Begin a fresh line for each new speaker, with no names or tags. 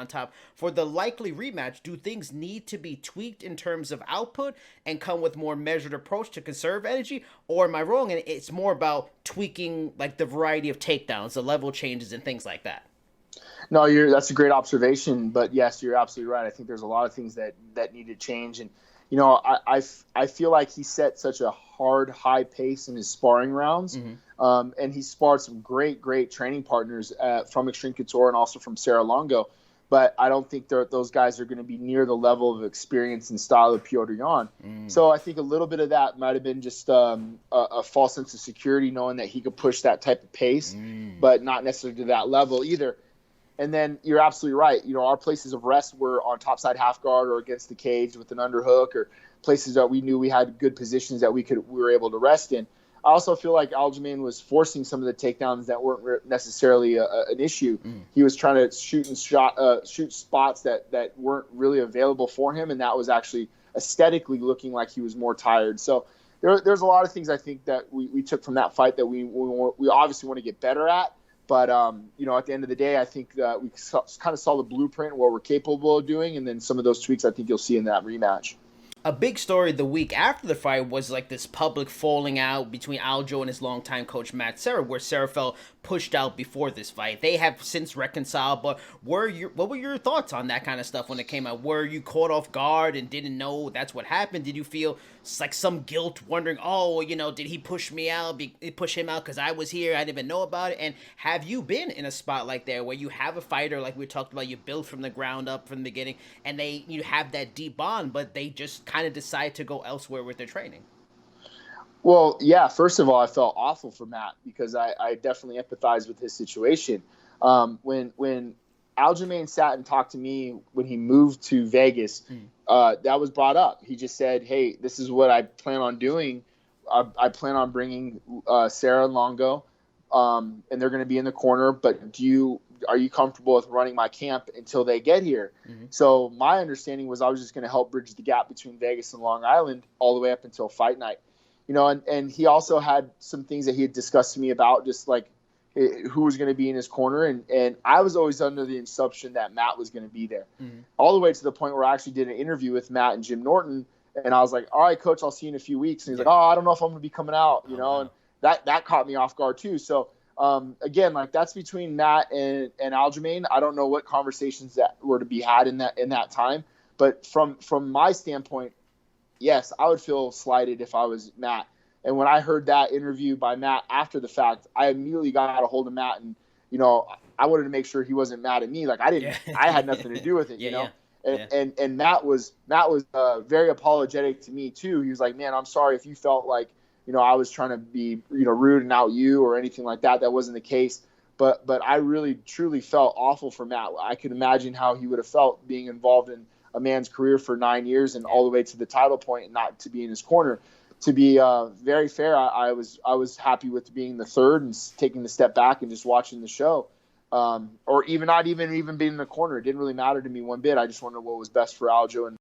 on top. For the likely rematch, do things need to be tweaked in terms of output and come with more measured approach to conserve energy? Or am I wrong? And it's more about tweaking like the variety of takedowns, the level changes, and things like that.
No, that's a great observation. But yes, you're absolutely right. I think there's a lot of things that need to change. And, I feel like he set such a hard, high pace in his sparring rounds. And he sparred some great training partners from Xtreme Couture and also from Serra Longo. But I don't think those guys are going to be near the level of experience and style of Petr Yan. So I think a little bit of that might have been just a false sense of security, knowing that he could push that type of pace, but not necessarily to that level either. And then you're absolutely right. Our places of rest were on topside half guard or against the cage with an underhook, or places that we knew we had good positions that we were able to rest in. I also feel like Aljamain was forcing some of the takedowns that weren't necessarily an issue. He was trying to shoot spots that weren't really available for him, and that was actually aesthetically looking like he was more tired. So there's a lot of things I think that we took from that fight that we obviously want to get better at. But, at the end of the day, I think that we kind of saw the blueprint, what we're capable of doing, and then some of those tweaks I think you'll see in that rematch.
A big story the week after the fight was like this public falling out between Aljo and his longtime coach Matt Serra, where Serra felt pushed out before this fight. They have since reconciled, but what were your thoughts on that kind of stuff when it came out? Were you caught off guard and didn't know that's what happened? Did you feel like some guilt, wondering, did he push me out? Push him out because I was here, I didn't even know about it? And have you been in a spot like there where you have a fighter like we talked about, you build from the ground up from the beginning, and you have that deep bond, but they just kind of decide to go elsewhere with their training?
Well, yeah, first of all, I felt awful for Matt because I definitely empathize with his situation. When Aljamain sat and talked to me when he moved to Vegas, that was brought up. He just said, hey, this is what I plan on doing. I plan on bringing Serra and Longo, and they're going to be in the corner, but are you comfortable with running my camp until they get here? So my understanding was I was just going to help bridge the gap between Vegas and Long Island all the way up until fight night. And he also had some things that he had discussed to me about just like who was going to be in his corner. And I was always under the assumption that Matt was going to be there, all the way to the point where I actually did an interview with Matt and Jim Norton. And I was like, all right, coach, I'll see you in a few weeks. And he's like, oh, I don't know if I'm going to be coming out, and that caught me off guard too. So, again, like that's between Matt and Aljamain. I don't know what conversations that were to be had in that time, but from my standpoint, yes, I would feel slighted if I was Matt. And when I heard that interview by Matt after the fact, I immediately got a hold of Matt, and I wanted to make sure he wasn't mad at me. Like I had nothing to do with it, And Matt was very apologetic to me too. He was like, man, I'm sorry if you felt like I was trying to be, rude and out you or anything like that. That wasn't the case. But I really, truly felt awful for Matt. I could imagine how he would have felt being involved in a man's career for 9 years and all the way to the title point and not to be in his corner. To be very fair, I was happy with being the third and taking the step back and just watching the show. Or even not even being in the corner. It didn't really matter to me one bit. I just wanted what was best for Aljo and